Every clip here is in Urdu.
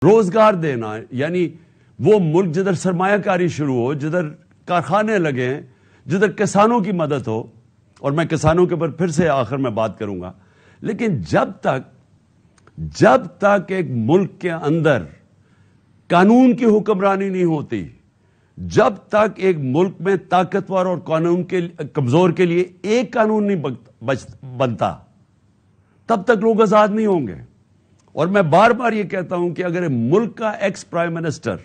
روزگار دینا، یعنی وہ ملک جدھر سرمایہ کاری شروع ہو، جدھر کارخانے لگیں، جدھر کسانوں کی مدد ہو، اور میں کسانوں کے اوپر پھر سے آخر میں بات کروں گا. لیکن جب تک ایک ملک کے اندر قانون کی حکمرانی نہیں ہوتی، جب تک ایک ملک میں طاقتور اور قانون کے کمزور کے لیے ایک قانون نہیں بنتا، تب تک لوگ آزاد نہیں ہوں گے. اور میں بار بار یہ کہتا ہوں کہ اگر ملک کا ایکس پرائم منسٹر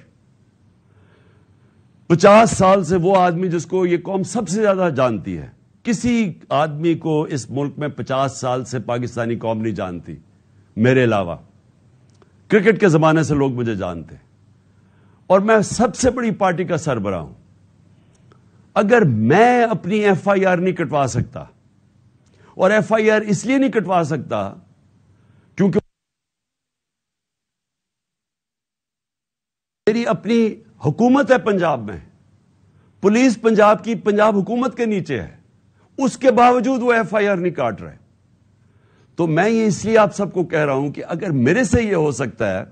50 سال سے وہ آدمی جس کو یہ قوم سب سے زیادہ جانتی ہے، کسی آدمی کو اس ملک میں 50 سال سے پاکستانی قوم نہیں جانتی میرے علاوہ. کرکٹ کے زمانے سے لوگ مجھے جانتے، اور میں سب سے بڑی پارٹی کا سربراہ ہوں. اگر میں اپنی ایف آئی آر نہیں کٹوا سکتا، اور ایف آئی آر اس لیے نہیں کٹوا سکتا کیونکہ میری اپنی حکومت ہے پنجاب میں، پولیس پنجاب کی پنجاب حکومت کے نیچے ہے، اس کے باوجود وہ ایف آئی آر نہیں کاٹ رہے. تو میں یہ اس لیے آپ سب کو کہہ رہا ہوں کہ اگر میرے سے یہ ہو سکتا ہے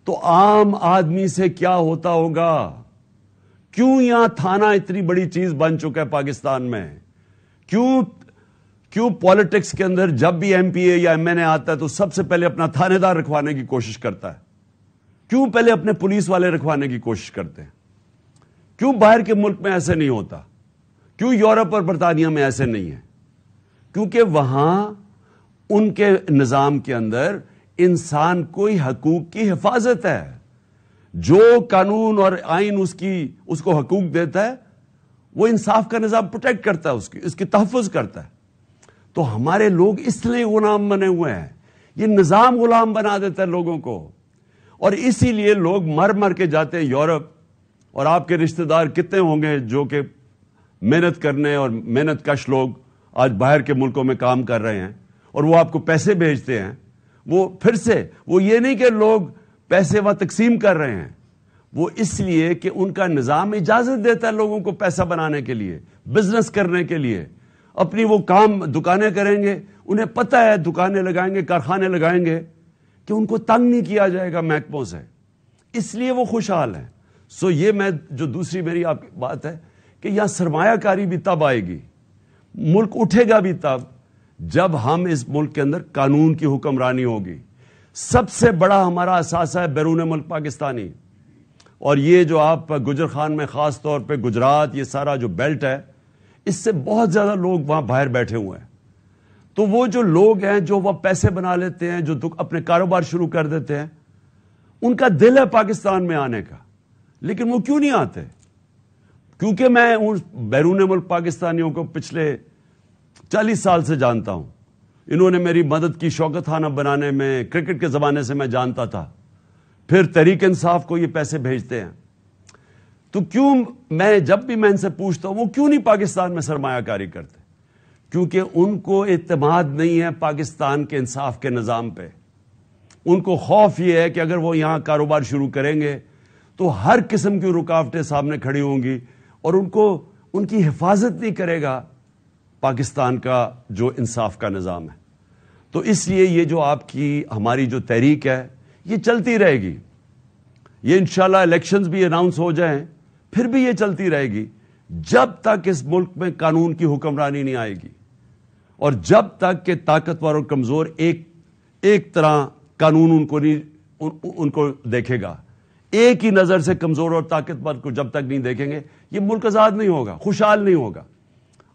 تو عام آدمی سے کیا ہوتا ہوگا؟ کیوں یہاں تھانہ اتنی بڑی چیز بن چکا ہے پاکستان میں؟ کیوں پالیٹکس کے اندر جب بھی ایم پی اے یا ایم این اے آتا ہے تو سب سے پہلے اپنا تھانے دار رکھوانے کی کوشش کرتا ہے؟ کیوں پہلے اپنے پولیس والے رکھوانے کی کوشش کرتے ہیں؟ کیوں باہر کے ملک میں ایسے نہیں ہوتا؟ کیوں یورپ اور برطانیہ میں ایسے نہیں ہے؟ کیونکہ وہاں ان کے نظام کے اندر انسان کوئی حقوق کی حفاظت ہے. جو قانون اور آئین اس کو حقوق دیتا ہے، وہ انصاف کا نظام پروٹیکٹ کرتا ہے، اس کی تحفظ کرتا ہے. تو ہمارے لوگ اس لیے غلام بنے ہوئے ہیں، یہ نظام غلام بنا دیتا ہے لوگوں کو. اور اسی لیے لوگ مر کے جاتے ہیں یورپ. اور آپ کے رشتہ دار کتنے ہوں گے جو کہ محنت کرنے اور محنت کش لوگ آج باہر کے ملکوں میں کام کر رہے ہیں، اور وہ آپ کو پیسے بھیجتے ہیں. وہ پھر سے وہ یہ نہیں کہ لوگ پیسے وہاں تقسیم کر رہے ہیں، وہ اس لیے کہ ان کا نظام اجازت دیتا ہے لوگوں کو پیسہ بنانے کے لیے، بزنس کرنے کے لیے. اپنی وہ کام دکانیں کریں گے، انہیں پتہ ہے دکانیں لگائیں گے، کارخانے لگائیں گے کہ ان کو تنگ نہیں کیا جائے گا محکموں سے، اس لیے وہ خوشحال ہیں. یہ میں جو دوسری میری آپ کی بات ہے کہ یہاں سرمایہ کاری بھی تب آئے گی، ملک اٹھے گا بھی تب جب ہم اس ملک کے اندر قانون کی حکمرانی ہوگی. سب سے بڑا ہمارا اثاثہ ہے بیرون ملک پاکستانی. اور یہ جو آپ گجر خان میں خاص طور پہ گجرات، یہ سارا جو بیلٹ ہے، اس سے بہت زیادہ لوگ وہاں باہر بیٹھے ہوئے ہیں. تو وہ جو لوگ ہیں جو وہ پیسے بنا لیتے ہیں، جو اپنے کاروبار شروع کر دیتے ہیں، ان کا دل ہے پاکستان میں آنے کا، لیکن وہ کیوں نہیں آتے؟ کیونکہ میں ان بیرون ملک پاکستانیوں کو پچھلے 40 سال سے جانتا ہوں. انہوں نے میری مدد کی شوکت خانہ بنانے میں، کرکٹ کے زمانے سے میں جانتا تھا. پھر تحریک انصاف کو یہ پیسے بھیجتے ہیں. تو کیوں جب بھی میں ان سے پوچھتا ہوں وہ کیوں نہیں پاکستان میں سرمایہ کاری کرتے؟ کیونکہ ان کو اعتماد نہیں ہے پاکستان کے انصاف کے نظام پہ. ان کو خوف یہ ہے کہ اگر وہ یہاں کاروبار شروع کریں گے تو ہر قسم کی رکاوٹیں سامنے کھڑی ہوں گی، اور ان کی حفاظت نہیں کرے گا پاکستان کا جو انصاف کا نظام ہے. تو اس لیے یہ جو آپ کی ہماری جو تحریک ہے یہ چلتی رہے گی. یہ انشاءاللہ الیکشنز بھی اناؤنس ہو جائیں پھر بھی یہ چلتی رہے گی جب تک اس ملک میں قانون کی حکمرانی نہیں آئے گی، اور جب تک کہ طاقتور اور کمزور ایک طرح قانون ان کو دیکھے گا. ایک ہی نظر سے کمزور اور طاقتور کو جب تک نہیں دیکھیں گے یہ ملک آزاد نہیں ہوگا، خوشحال نہیں ہوگا.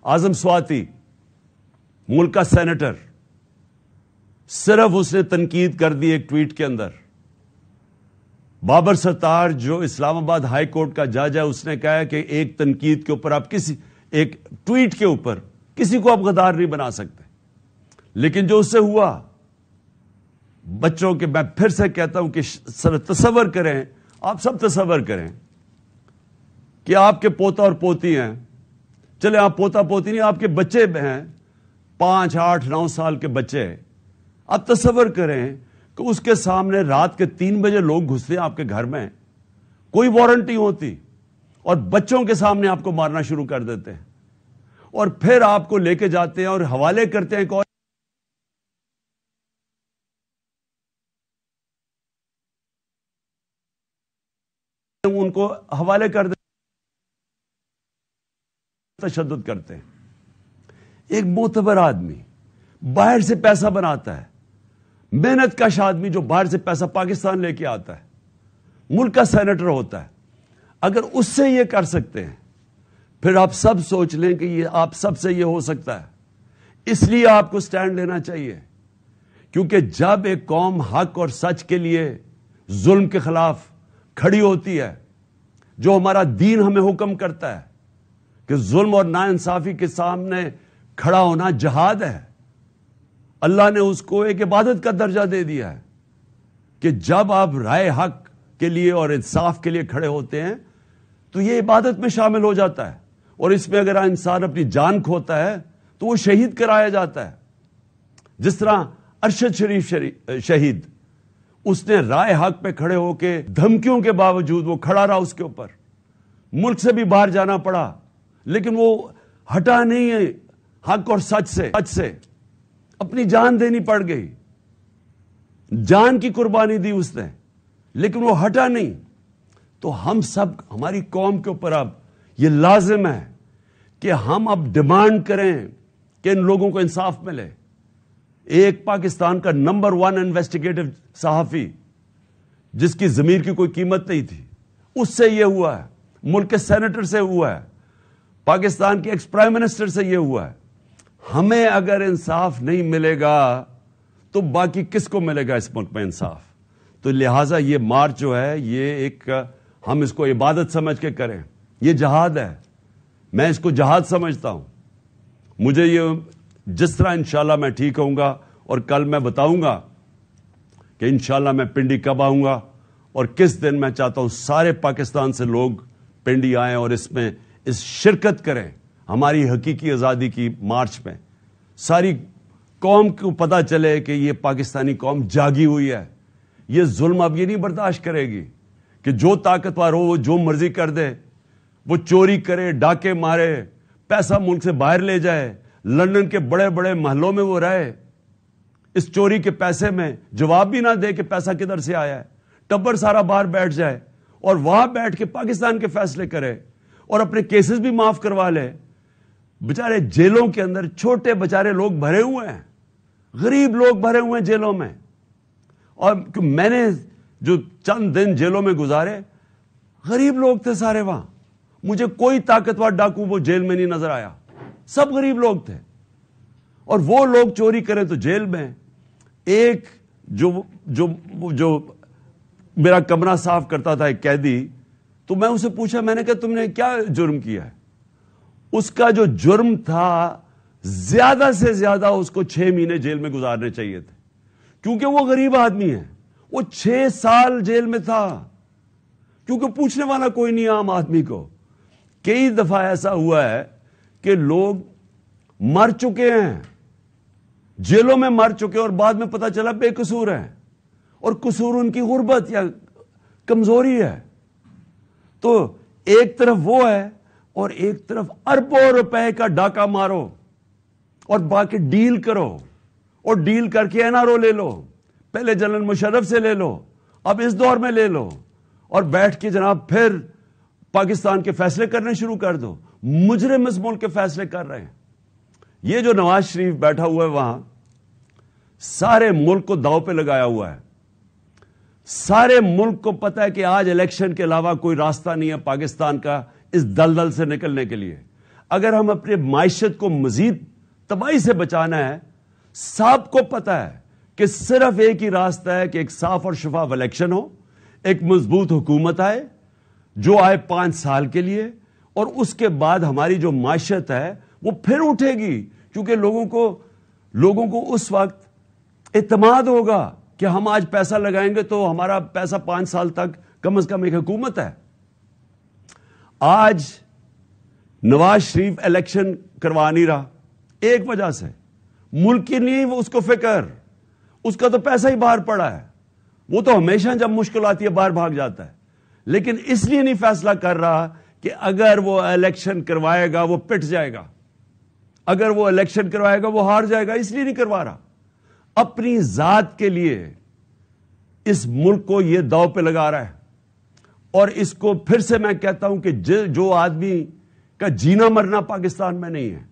اعظم سواتی ملک کا سینیٹر، صرف اس نے تنقید کر دی ایک ٹویٹ کے اندر. بابر ستار جو اسلام آباد ہائی کورٹ کا جج ہے، اس نے کہا ہے کہ ایک تنقید کے اوپر آپ ایک ٹویٹ کے اوپر کسی کو آپ غدار نہیں بنا سکتے. لیکن جو اس سے ہوا، بچوں کے، میں پھر سے کہتا ہوں کہ تصور کریں، آپ سب تصور کریں کہ آپ کے پوتا اور پوتی ہیں. چلے آپ پوتا پوتی نہیں، آپ کے بچے ہیں، 5، 8، 9 سال کے بچے. آپ تصور کریں کہ اس کے سامنے رات کے 3 بجے لوگ گھستے ہیں آپ کے گھر میں، کوئی وارنٹ نہیں ہوتی، اور بچوں کے سامنے آپ کو مارنا شروع کر دیتے ہیں، اور پھر آپ کو لے کے جاتے ہیں اور حوالے کرتے ہیں ان کو حوالے کر دیں، تشدد کرتے ہیں. ایک معتبر آدمی باہر سے پیسہ بناتا ہے، محنت کش آدمی جو باہر سے پیسہ پاکستان لے کے آتا ہے، ملک کا سینیٹر ہوتا ہے، اگر اس سے یہ کر سکتے ہیں، پھر آپ سب سوچ لیں کہ یہ آپ سب سے یہ ہو سکتا ہے. اس لیے آپ کو سٹینڈ لینا چاہیے، کیونکہ جب ایک قوم حق اور سچ کے لیے ظلم کے خلاف کھڑی ہوتی ہے، جو ہمارا دین ہمیں حکم کرتا ہے کہ ظلم اور ناانصافی کے سامنے کھڑا ہونا جہاد ہے. اللہ نے اس کو ایک عبادت کا درجہ دے دیا ہے کہ جب آپ رائے حق کے لیے اور انصاف کے لیے کھڑے ہوتے ہیں تو یہ عبادت میں شامل ہو جاتا ہے. اور اس میں اگر انسان اپنی جان کھوتا ہے تو وہ شہید کرایا جاتا ہے. جس طرح ارشد شریف شہید، اس نے رائے حق پہ کھڑے ہو کے دھمکیوں کے باوجود وہ کھڑا رہا، اس کے اوپر ملک سے بھی باہر جانا پڑا لیکن وہ ہٹا نہیں ہے حق اور سچ سے اپنی جان دینی پڑ گئی، جان کی قربانی دی اس نے، لیکن وہ ہٹا نہیں. تو ہم سب، ہماری قوم کے اوپر اب یہ لازم ہے کہ ہم اب ڈیمانڈ کریں کہ ان لوگوں کو انصاف ملے. ایک پاکستان کا نمبر 1 انویسٹیگیٹو صحافی جس کی ضمیر کی کوئی قیمت نہیں تھی، اس سے یہ ہوا ہے، ملک کے سینیٹر سے ہوا ہے، پاکستان کے ایکس پرائم منسٹر سے یہ ہوا ہے. ہمیں اگر انصاف نہیں ملے گا تو باقی کس کو ملے گا اس ملک میں انصاف؟ تو لہٰذا یہ مارچ جو ہے یہ ایک، ہم اس کو عبادت سمجھ کے کریں. یہ جہاد ہے، میں اس کو جہاد سمجھتا ہوں. مجھے یہ جس طرح انشاءاللہ میں ٹھیک ہوں گا، اور کل میں بتاؤں گا کہ انشاءاللہ میں پنڈی کب آؤں گا اور کس دن. میں چاہتا ہوں سارے پاکستان سے لوگ پنڈی آئیں اور اس میں شرکت کریں ہماری حقیقی آزادی کی مارچ میں. ساری قوم کو پتہ چلے کہ یہ پاکستانی قوم جاگی ہوئی ہے. یہ ظلم اب یہ نہیں برداشت کرے گی کہ جو طاقتور ہو وہ جو مرضی کر دے، وہ چوری کرے، ڈاکے مارے، پیسہ ملک سے باہر لے جائے، لندن کے بڑے بڑے محلوں میں وہ رہے، اس چوری کے پیسے میں جواب بھی نہ دے کہ پیسہ کدھر سے آیا ہے. ٹبر سارا باہر بیٹھ جائے اور وہاں بیٹھ کے پاکستان کے فیصلے کرے اور اپنے کیسز بھی معاف کروا لے. بچارے جیلوں کے اندر چھوٹے بچارے لوگ بھرے ہوئے ہیں، غریب لوگ بھرے ہوئے ہیں جیلوں میں. اور میں نے جو چند دن جیلوں میں گزارے، غریب لوگ تھے سارے وہاں. مجھے کوئی طاقتور ڈاکو وہ جیل میں نہیں نظر آیا، سب غریب لوگ تھے. اور وہ لوگ چوری کریں تو جیل میں. ایک جو میرا کمرہ صاف کرتا تھا، ایک قیدی، تو میں اسے پوچھا، میں نے کہا تم نے کیا جرم کیا ہے؟ اس کا جو جرم تھا زیادہ سے زیادہ اس کو 6 مہینے جیل میں گزارنے چاہیے تھے، کیونکہ وہ غریب آدمی ہے. وہ 6 سال جیل میں تھا کیونکہ پوچھنے والا کوئی نہیں عام آدمی کو. کئی دفعہ ایسا ہوا ہے کہ لوگ مر چکے ہیں، جیلوں میں مر چکے اور بعد میں پتا چلا بے قصور ہیں، اور قصور ان کی غربت یا کمزوری ہے. تو ایک طرف وہ ہے اور ایک طرف اربوں روپے کا ڈاکہ مارو اور باقی ڈیل کرو، اور ڈیل کر کے NRO لے لو، پہلے جنرل مشرف سے لے لو، اب اس دور میں لے لو، اور بیٹھ کے جناب پھر پاکستان کے فیصلے کرنے شروع کر دو. مجرم اس ملک کے فیصلے کر رہے ہیں. یہ جو نواز شریف بیٹھا ہوا ہے وہاں، سارے ملک کو داؤ پہ لگایا ہوا ہے. سارے ملک کو پتا ہے کہ آج الیکشن کے علاوہ کوئی راستہ نہیں ہے پاکستان کا اس دلدل سے نکلنے کے لیے. اگر ہم اپنے معیشت کو مزید تباہی سے بچانا ہے، سب کو پتا ہے کہ صرف ایک ہی راستہ ہے کہ ایک صاف اور شفاف الیکشن ہو، ایک مضبوط حکومت آئے جو آئے 5 سال کے لیے، اور اس کے بعد ہماری جو معیشت ہے وہ پھر اٹھے گی. کیونکہ لوگوں کو اس وقت اعتماد ہوگا کہ ہم آج پیسہ لگائیں گے تو ہمارا پیسہ 5 سال تک کم از کم ایک حکومت ہے. آج نواز شریف الیکشن کروا نہیں رہا ایک وجہ سے، ملک کی نہیں وہ اس کو فکر، اس کا تو پیسہ ہی باہر پڑا ہے. وہ تو ہمیشہ جب مشکل آتی ہے باہر بھاگ جاتا ہے، لیکن اس لیے نہیں فیصلہ کر رہا کہ اگر وہ الیکشن کروائے گا وہ پٹ جائے گا، اگر وہ الیکشن کروائے گا وہ ہار جائے گا، اس لیے نہیں کروا رہا. اپنی ذات کے لیے اس ملک کو یہ داؤ پہ لگا رہا ہے. اور اس کو پھر سے میں کہتا ہوں کہ جو آدمی کا جینا مرنا پاکستان میں نہیں ہے،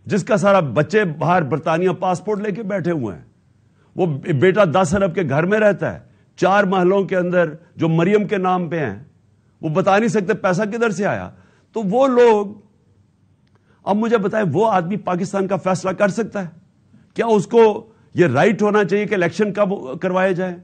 جس کا سارا بچے باہر برطانیہ پاسپورٹ لے کے بیٹھے ہوئے ہیں، وہ بیٹا 10 ارب کے گھر میں رہتا ہے، 4 محلوں کے اندر جو مریم کے نام پہ ہیں، وہ بتا نہیں سکتے پیسہ کدھر سے آیا، تو وہ لوگ، اب مجھے بتائیں وہ آدمی پاکستان کا فیصلہ کر سکتا ہے؟ کیا اس کو یہ رائٹ ہونا چاہیے کہ الیکشن کب کروائے جائیں؟